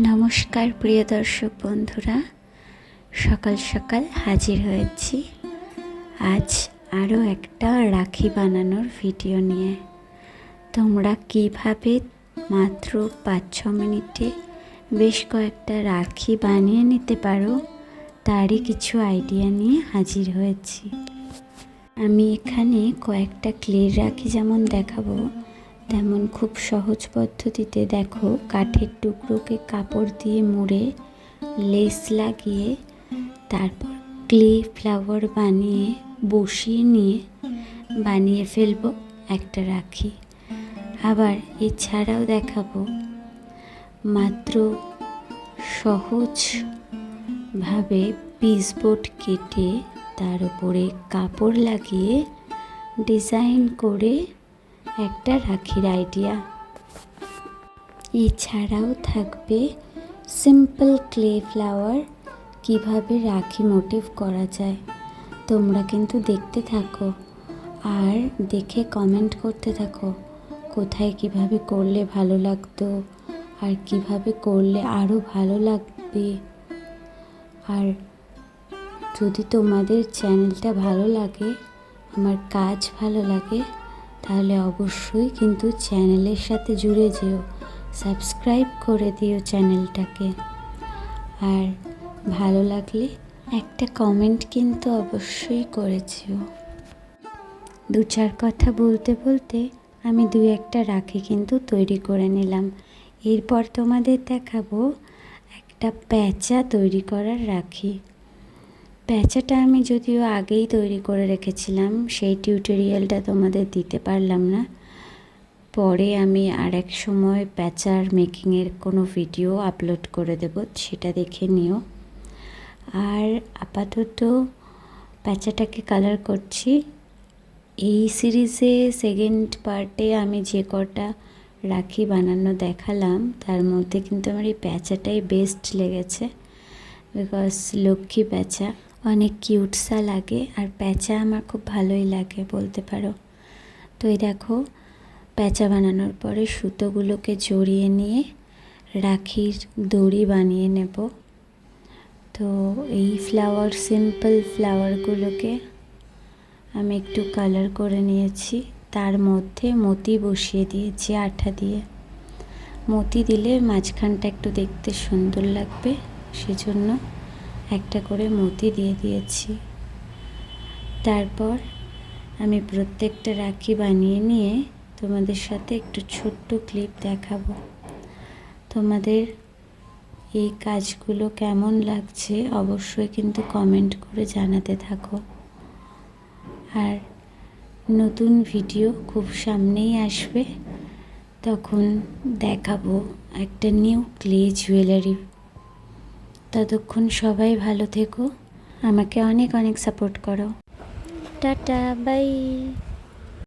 নমস্কার প্রিয় দর্শক বন্ধুরা, সকাল সকাল হাজির হয়েছি আজ আরও একটা রাখি বানানোর ভিডিও নিয়ে। তোমরা কিভাবে মাত্র 5-6 মিনিটে বেশ কয়েকটা রাখি বানিয়ে নিতে পারো তারই কিছু আইডিয়া নিয়ে হাজির হয়েছি। আমি এখানে কয়েকটা ক্লের রাখি যেমন দেখাবো, তেমন খুব সহজ পদ্ধতিতে দেখো কাঠের টুকরোকে কাপড় দিয়ে মুড়ে লেস লাগিয়ে তারপর ক্লে ফ্লাওয়ার বানিয়ে বসিয়ে নিয়ে বানিয়ে ফেলবো একটা রাখি। আবার এছাড়াও দেখাবো মাত্র সহজভাবে পিসবোর্ড কেটে তার উপরে কাপড় লাগিয়ে ডিজাইন করে একটা রাখির আইডিয়া। এছাড়াও থাকবে সিম্পল ক্লে ফ্লাওয়ার কিভাবে রাখি মোটিভ করা যায়। তোমরা কিন্তু দেখতে থাকো আর দেখে কমেন্ট করতে থাকো কোথায় কিভাবে করলে ভালো লাগতো আর কিভাবে করলে আরও ভালো লাগবে। আর যদি তোমাদের চ্যানেলটা ভালো লাগে, আমার কাজ ভালো লাগে, তাহলে অবশ্যই কিন্তু চ্যানেলের সাথে জুড়ে যেও, সাবস্ক্রাইব করে দিও চ্যানেলটাকে। আর ভালো লাগলে একটা কমেন্ট কিন্তু অবশ্যই করেছিও। 2-4 কথা বলতে বলতে আমি 2-1টা রাখি কিন্তু তৈরি করে নিলাম। এরপর তোমাদের দেখাবো একটা প্যাঁচা তৈরি করার রাখি। প্যাঁচাটা আমি যদিও আগেই তৈরি করে রেখেছিলাম, সেই টিউটোরিয়ালটা তোমাদের দিতে পারলাম না। পরে আমি আর এক সময় প্যাঁচার মেকিংয়ের কোনো ভিডিও আপলোড করে দেব, সেটা দেখে নিও। আর আপাতত প্যাঁচাটাকে কালার করছি। এই সিরিজে সেকেন্ড পার্টে আমি যে কটা রাখি বানানো দেখালাম তার মধ্যে কিন্তু আমার এই প্যাঁচাটাই বেস্ট লেগেছে, বিকজ লক্ষ্মী প্যাঁচা অনেক কিউটসা লাগে আর প্যাঁচা আমার খুব ভালোই লাগে বলতে পারো। তো এই দেখো প্যাঁচা বানানোর পরে সুতোগুলোকে জড়িয়ে নিয়ে রাখির দড়ি বানিয়ে নেব। তো এই সিম্পল ফ্লাওয়ারগুলোকে আমি একটু কালার করে নিয়েছি, তার মধ্যে মতি বসিয়ে দিয়েছি আঠা দিয়ে। মতি দিলে মাঝখানটা একটু দেখতে সুন্দর লাগবে, সেজন্য একটা করে মতি দিয়ে দিয়েছি। তারপর আমি প্রত্যেকটা রাখি বানিয়ে নিয়ে তোমাদের সাথে একটু ছোট্ট ক্লিপ দেখাবো। তোমাদের এই কাজগুলো কেমন লাগছে অবশ্যই কিন্তু কমেন্ট করে জানাতে থাকো। আর নতুন ভিডিও খুব সামনেই আসবে, তখন দেখাবো একটা নিউ ক্লে জুয়েলারি। ততক্ষণ সবাই ভালো থেকো, আমাকে অনেক অনেক সাপোর্ট করো। Tata, by.